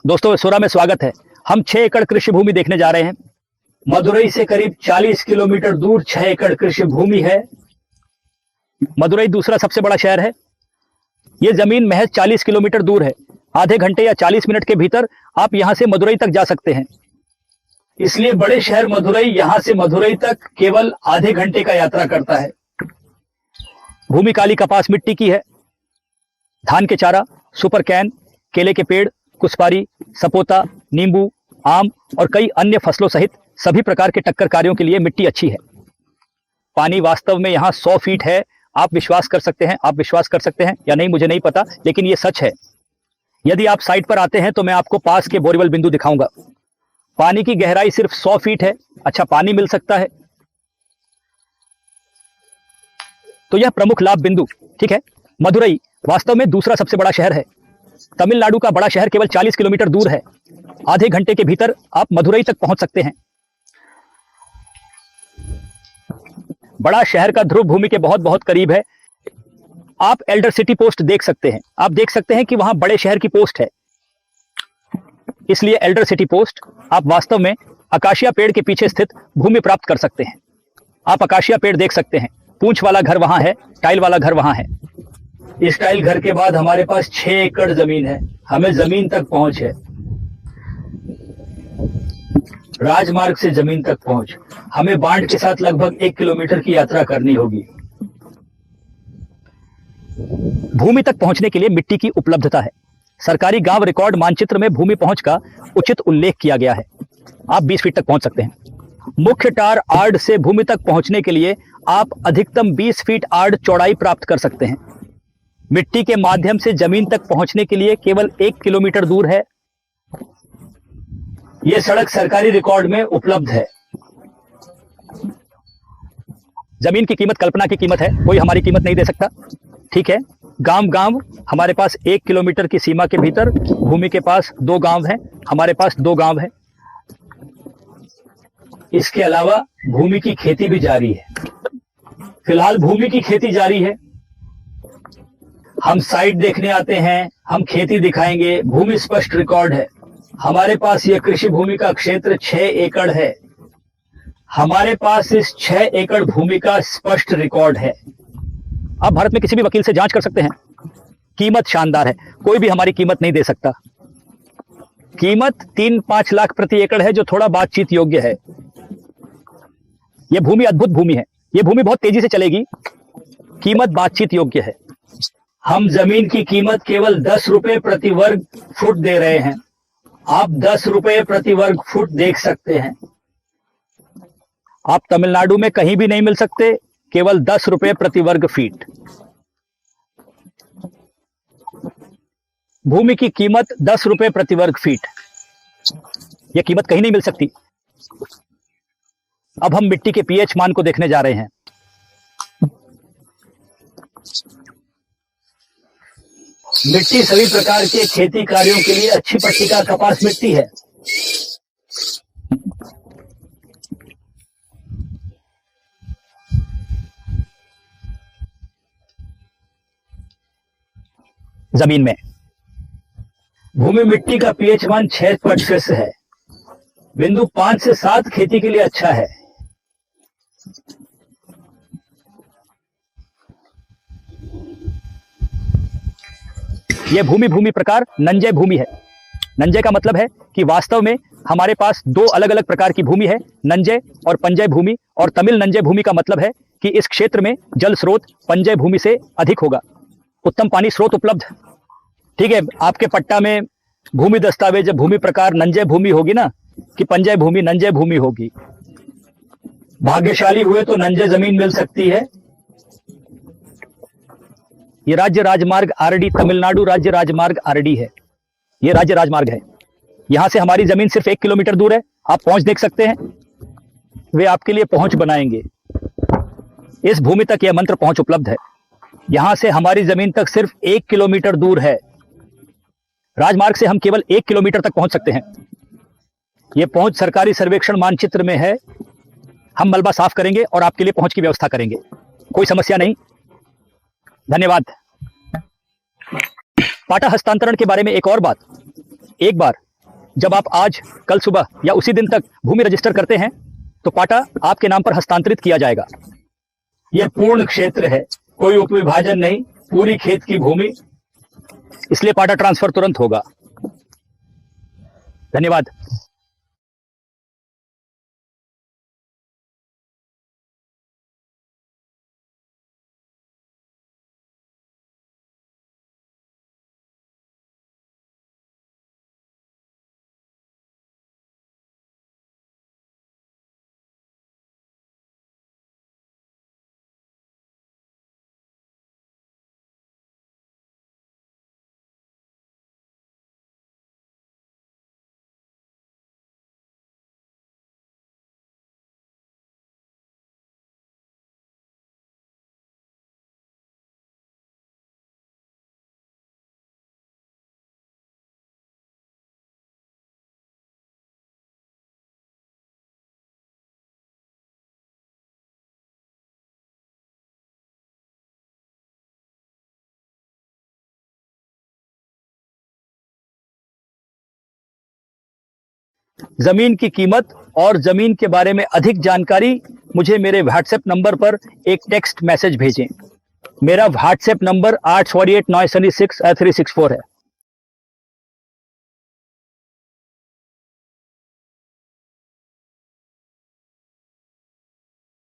दोस्तों सोरा में स्वागत है। हम 6 एकड़ कृषि भूमि देखने जा रहे हैं। मदुरई से करीब 40 किलोमीटर दूर 6 एकड़ कृषि भूमि है। मदुरई दूसरा सबसे बड़ा शहर है। यह जमीन महज 40 किलोमीटर दूर है। आधे घंटे या 40 मिनट के भीतर आप यहां से मदुरई तक जा सकते हैं। इसलिए बड़े शहर मदुरई यहां से मदुरई तक केवल आधे घंटे का यात्रा करता है। भूमि काली कपास मिट्टी की है। धान के चारा, सुपर कैन, केले के पेड़, कुसपारी, सपोता, नींबू, आम और कई अन्य फसलों सहित सभी प्रकार के टक्कर कार्यों के लिए मिट्टी अच्छी है। पानी वास्तव में यहाँ 100 फीट है। आप विश्वास कर सकते हैं या नहीं मुझे नहीं पता, लेकिन ये सच है। यदि आप साइट पर आते हैं तो मैं आपको पास के बोरवेल बिंदु दिखाऊंगा। पानी की गहराई सिर्फ 100 फीट है। अच्छा पानी मिल सकता है। तो यह प्रमुख लाभ बिंदु, ठीक है। मदुरई वास्तव में दूसरा सबसे बड़ा शहर है। तमिलनाडु का बड़ा शहर केवल 40 किलोमीटर दूर है। आधे घंटे के भीतर आप मदुरई तक पहुंच सकते हैं। बड़ा शहर का ध्रुव भूमि के बहुत बहुत करीब है। आप एल्डर सिटी पोस्ट देख सकते हैं। आप देख सकते हैं कि वहां बड़े शहर की पोस्ट है, इसलिए एल्डर सिटी पोस्ट। आप वास्तव में अकाशिया पेड़ के पीछे स्थित भूमि प्राप्त कर सकते हैं। आप अकाशिया पेड़ देख सकते हैं। पूंछ वाला घर वहां है, टाइल वाला घर वहां है। इस टाइल घर के बाद हमारे पास 6 एकड़ जमीन है। हमें जमीन तक पहुंच है। राजमार्ग से जमीन तक पहुंच। हमें बांड के साथ लगभग 1 किलोमीटर की यात्रा करनी होगी। भूमि तक पहुंचने के लिए मिट्टी की उपलब्धता है। सरकारी गांव रिकॉर्ड मानचित्र में भूमि पहुंच का उचित उल्लेख किया गया है। आप 20 फीट तक पहुंच सकते हैं। मुख्य टार आर्ड से भूमि तक पहुंचने के लिए आप अधिकतम 20 फीट आर्ड चौड़ाई प्राप्त कर सकते हैं। मिट्टी के माध्यम से जमीन तक पहुंचने के लिए केवल 1 किलोमीटर दूर है। यह सड़क सरकारी रिकॉर्ड में उपलब्ध है। जमीन की कीमत कल्पना की कीमत है, कोई हमारी कीमत नहीं दे सकता, ठीक है। गांव हमारे पास 1 किलोमीटर की सीमा के भीतर भूमि के पास 2 गांव हैं। हमारे पास 2 गांव हैं। इसके अलावा भूमि की खेती भी जारी है। फिलहाल भूमि की खेती जारी है। हम साइट देखने आते हैं, हम खेती दिखाएंगे। भूमि स्पष्ट रिकॉर्ड है। हमारे पास यह कृषि भूमि का क्षेत्र 6 एकड़ है। हमारे पास इस 6 एकड़ भूमि का स्पष्ट रिकॉर्ड है। आप भारत में किसी भी वकील से जांच कर सकते हैं। कीमत शानदार है, कोई भी हमारी कीमत नहीं दे सकता। कीमत 3-5 लाख प्रति एकड़ है, जो थोड़ा बातचीत योग्य है। यह भूमि अद्भुत भूमि है। यह भूमि बहुत तेजी से चलेगी। कीमत बातचीत योग्य है। हम जमीन की कीमत केवल 10 रुपए प्रति वर्ग फुट दे रहे हैं। आप 10 रुपए प्रति वर्ग फुट देख सकते हैं। आप तमिलनाडु में कहीं भी नहीं मिल सकते, केवल 10 रुपए प्रति वर्ग फीट। भूमि की कीमत 10 रुपए प्रति वर्ग फीट। यह कीमत कहीं नहीं मिल सकती। अब हम मिट्टी के पीएच मान को देखने जा रहे हैं। मिट्टी सभी प्रकार के खेती कार्यों के लिए अच्छी पट्टिका कपास मिट्टी है। जमीन में भूमि मिट्टी का पीएच मान 6 है। बिंदु 5 से 7 खेती के लिए अच्छा है। यह भूमि प्रकार नंजय भूमि है। नंजय का मतलब है कि वास्तव में हमारे पास 2 अलग अलग प्रकार की भूमि है, नंजय और पंजय भूमि। और तमिल नंजय भूमि का मतलब है कि इस क्षेत्र में जल स्रोत पंजय भूमि से अधिक होगा। उत्तम पानी स्रोत उपलब्ध, ठीक है। आपके पट्टा में भूमि दस्तावेज भूमि प्रकार नंजय भूमि होगी ना, कि पंजय भूमि नंजय भूमि होगी। भाग्यशाली हुए तो नंजय जमीन मिल सकती है। ये राज्य राजमार्ग आरडी, तमिलनाडु राज्य राजमार्ग आरडी है। ये राज्य राजमार्ग है। यहां से हमारी जमीन सिर्फ 1 किलोमीटर दूर है। आप पहुंच देख सकते हैं। वे आपके लिए पहुंच बनाएंगे। इस भूमि तक यह मंत्र पहुंच उपलब्ध है। यहां से हमारी जमीन तक सिर्फ 1 किलोमीटर दूर है। राजमार्ग से हम केवल 1 किलोमीटर तक पहुंच सकते हैं। यह पहुंच सरकारी सर्वेक्षण मानचित्र में है। हम मलबा साफ करेंगे और आपके लिए पहुंच की व्यवस्था करेंगे। कोई समस्या नहीं। धन्यवाद। पाटा हस्तांतरण के बारे में एक और बात, एक बार जब आप आज कल सुबह या उसी दिन तक भूमि रजिस्टर करते हैं तो पाटा आपके नाम पर हस्तांतरित किया जाएगा। यह पूर्ण क्षेत्र है, कोई उपविभाजन नहीं, पूरी खेत की भूमि, इसलिए पाटा ट्रांसफर तुरंत होगा। धन्यवाद। जमीन की कीमत और जमीन के बारे में अधिक जानकारी मुझे मेरे व्हाट्सएप नंबर पर एक टेक्स्ट मैसेज भेजें। मेरा व्हाट्सएप नंबर 84896 364 है।